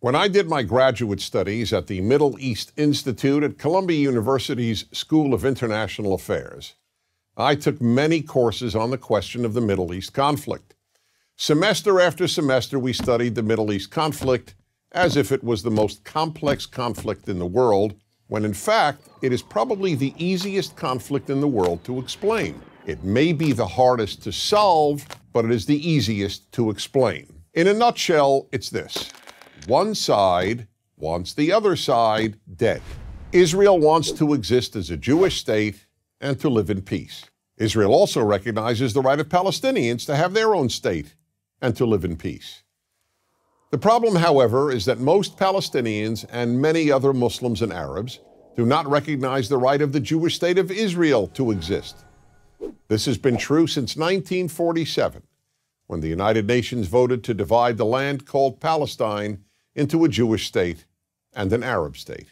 When I did my graduate studies at the Middle East Institute at Columbia University's School of International Affairs, I took many courses on the question of the Middle East conflict. Semester after semester, we studied the Middle East conflict as if it was the most complex conflict in the world, when in fact, it is probably the easiest conflict in the world to explain. It may be the hardest to solve, but it is the easiest to explain. In a nutshell, it's this. One side wants the other side dead. Israel wants to exist as a Jewish state and to live in peace. Israel also recognizes the right of Palestinians to have their own state and to live in peace. The problem, however, is that most Palestinians and many other Muslims and Arabs do not recognize the right of the Jewish state of Israel to exist. This has been true since 1947, when the United Nations voted to divide the land called Palestine into a Jewish state and an Arab state.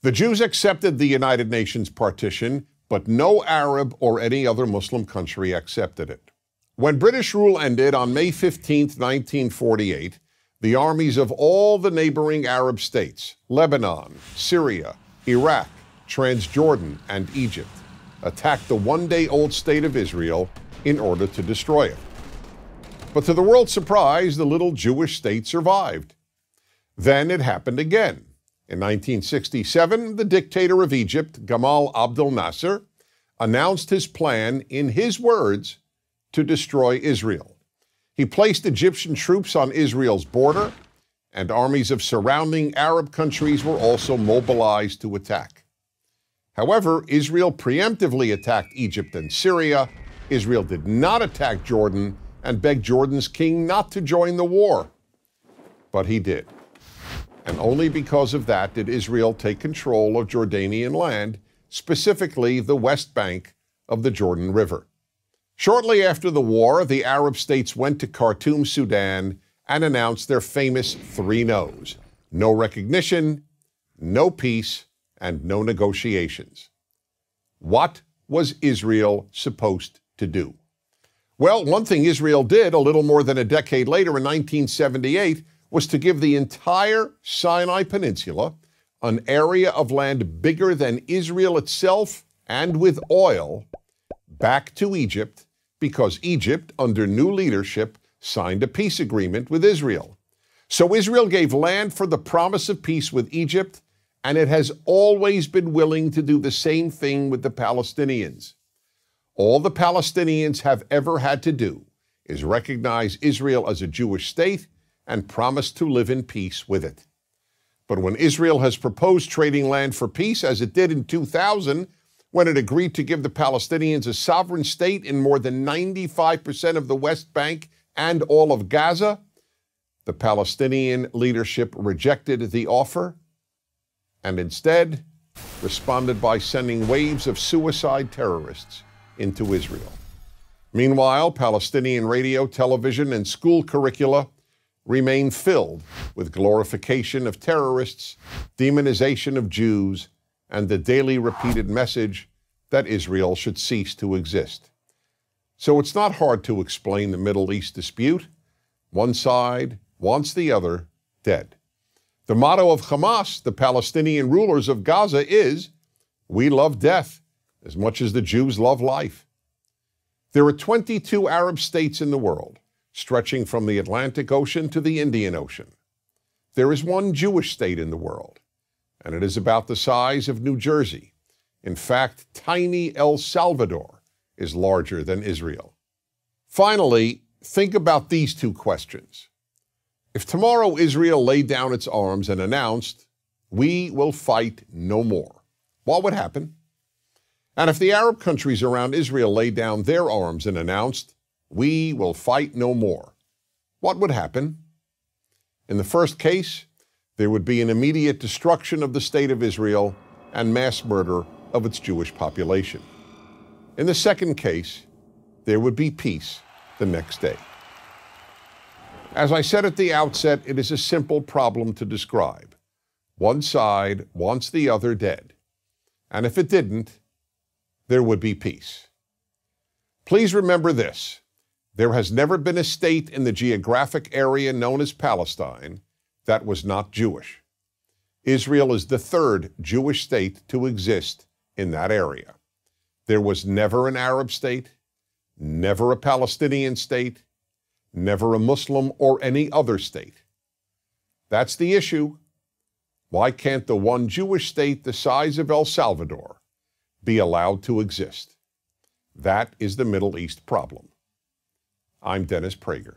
The Jews accepted the United Nations partition, but no Arab or any other Muslim country accepted it. When British rule ended on May 15, 1948, the armies of all the neighboring Arab states, Lebanon, Syria, Iraq, Transjordan, and Egypt, attacked the one-day-old state of Israel in order to destroy it. But to the world's surprise, the little Jewish state survived. Then it happened again. In 1967, the dictator of Egypt, Gamal Abdel Nasser, announced his plan, in his words, to destroy Israel. He placed Egyptian troops on Israel's border, and armies of surrounding Arab countries were also mobilized to attack. However, Israel preemptively attacked Egypt and Syria. Israel did not attack Jordan and begged Jordan's king not to join the war. But he did. And only because of that did Israel take control of Jordanian land, specifically the West Bank of the Jordan River. Shortly after the war, the Arab states went to Khartoum, Sudan, and announced their famous three no's: no recognition, no peace, and no negotiations. What was Israel supposed to do? Well, one thing Israel did a little more than a decade later in 1978 was to give the entire Sinai Peninsula, an area of land bigger than Israel itself and with oil, back to Egypt, because Egypt, under new leadership, signed a peace agreement with Israel. So Israel gave land for the promise of peace with Egypt, and it has always been willing to do the same thing with the Palestinians. All the Palestinians have ever had to do is recognize Israel as a Jewish state and promise to live in peace with it. But when Israel has proposed trading land for peace, as it did in 2000, when it agreed to give the Palestinians a sovereign state in more than 95% of the West Bank and all of Gaza, the Palestinian leadership rejected the offer and instead responded by sending waves of suicide terrorists into Israel. Meanwhile, Palestinian radio, television, and school curricula remain filled with glorification of terrorists, demonization of Jews, and the daily repeated message that Israel should cease to exist. So it's not hard to explain the Middle East dispute. One side wants the other dead. The motto of Hamas, the Palestinian rulers of Gaza, is, "We love death as much as the Jews love life." There are 22 Arab states in the world, stretching from the Atlantic Ocean to the Indian Ocean. There is one Jewish state in the world, and it is about the size of New Jersey. In fact, tiny El Salvador is larger than Israel. Finally, think about these two questions. If tomorrow Israel laid down its arms and announced, "We will fight no more," what would happen? And if the Arab countries around Israel laid down their arms and announced, "We will fight no more," what would happen? In the first case, there would be an immediate destruction of the state of Israel and mass murder of its Jewish population. In the second case, there would be peace the next day. As I said at the outset, it is a simple problem to describe. One side wants the other dead. And if it didn't, there would be peace. Please remember this. There has never been a state in the geographic area known as Palestine that was not Jewish. Israel is the third Jewish state to exist in that area. There was never an Arab state, never a Palestinian state, never a Muslim or any other state. That's the issue. Why can't the one Jewish state the size of El Salvador be allowed to exist? That is the Middle East problem. I'm Dennis Prager.